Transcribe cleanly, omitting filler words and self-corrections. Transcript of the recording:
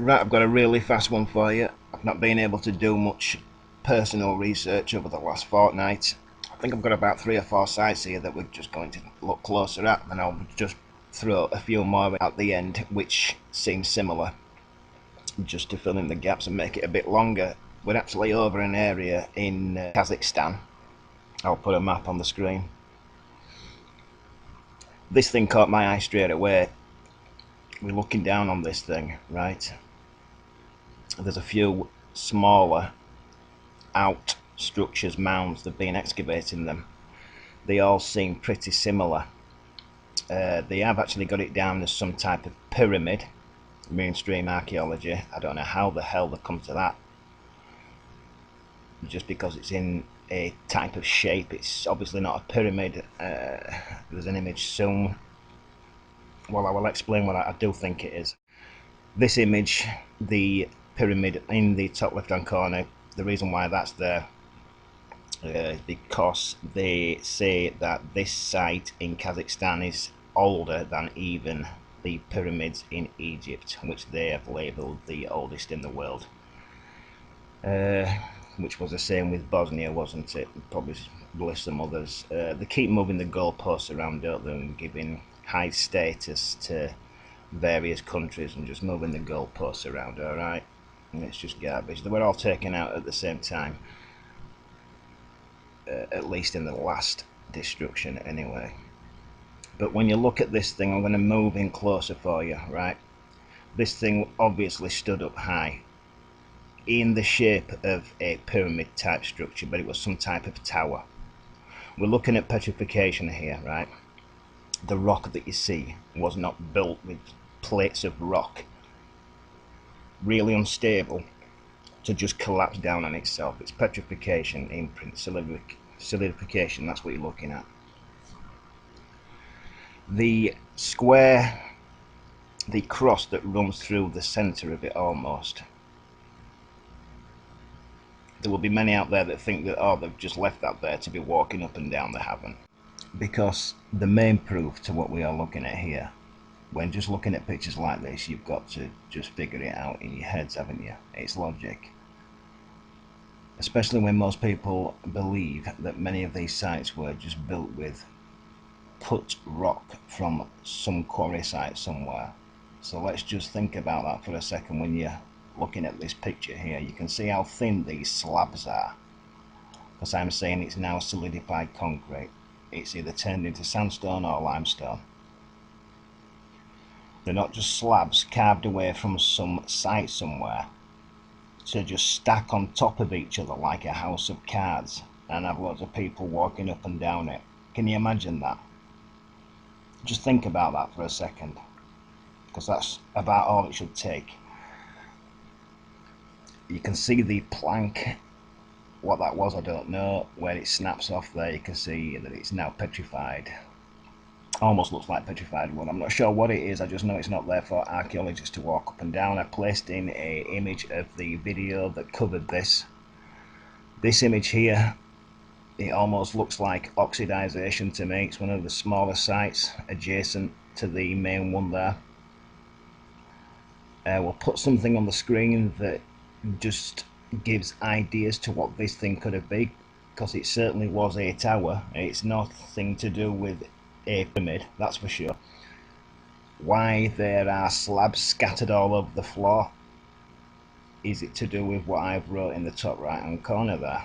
Right, I've got a really fast one for you. I've not been able to do much personal research over the last fortnight. I think I've got about 3 or 4 sites here that we're just going to look closer at, and I'll just throw a few more at the end which seem similar, just to fill in the gaps and make it a bit longer. We're actually over an area in Kazakhstan. I'll put a map on the screen. This thing caught my eye straight away. We're looking down on this thing, right? There's a few smaller out structures, mounds, they've been excavating them. They all seem pretty similar. They have actually got it down as some type of pyramid, mainstream archaeology. I don't know how the hell they've come to that. Just because it's in a type of shape, it's obviously not a pyramid. There's an image soon. Well, I will explain what I do think it is. This image, the pyramid in the top left hand corner, the reason why that's there is because they say that this site in Kazakhstan is older than even the pyramids in Egypt, which they have labelled the oldest in the world. Which was the same with Bosnia, wasn't it? Probably some others. They keep moving the goalposts around, don't they, and giving high status to various countries and just moving the goalposts around, alright? And it's just garbage. They were all taken out at the same time. At least in the last destruction, anyway. But when you look at this thing, I'm going to move in closer for you, right? This thing obviously stood up high, in the shape of a pyramid type structure, but it was some type of tower. We're looking at petrification here, right? The rock that you see was not built with plates of rock, really unstable, to just collapse down on itself. It's petrification, imprint, solidification, that's what you're looking at. The square, the cross that runs through the centre of it almost. There will be many out there that think that, oh, they've just left that there to be walking up and down. They haven't. Because the main proof to what we are looking at here, when just looking at pictures like this, you've got to just figure it out in your heads, haven't you? It's logic. Especially when most people believe that many of these sites were just built with cut rock from some quarry site somewhere. So let's just think about that for a second. When you're looking at this picture here, you can see how thin these slabs are, because I'm saying it's now solidified concrete. It's either turned into sandstone or limestone. They're not just slabs carved away from some site somewhere to just stack on top of each other like a house of cards and have lots of people walking up and down it. Can you imagine that? Just think about that for a second, because that's about all it should take. You can see the plank. What that was, I don't know. Where it snaps off there, you can see that it's now petrified. Almost looks like petrified wood. I'm not sure what it is, I just know it's not there for archaeologists to walk up and down. I placed in an image of the video that covered this. This image here, it almost looks like oxidization to me. It's one of the smaller sites adjacent to the main one there. We'll put something on the screen that just gives ideas to what this thing could have been, because it certainly was a tower. It's nothing to do with a pyramid, that's for sure. Why there are slabs scattered all over the floor? Is it to do with what I've wrote in the top right hand corner there?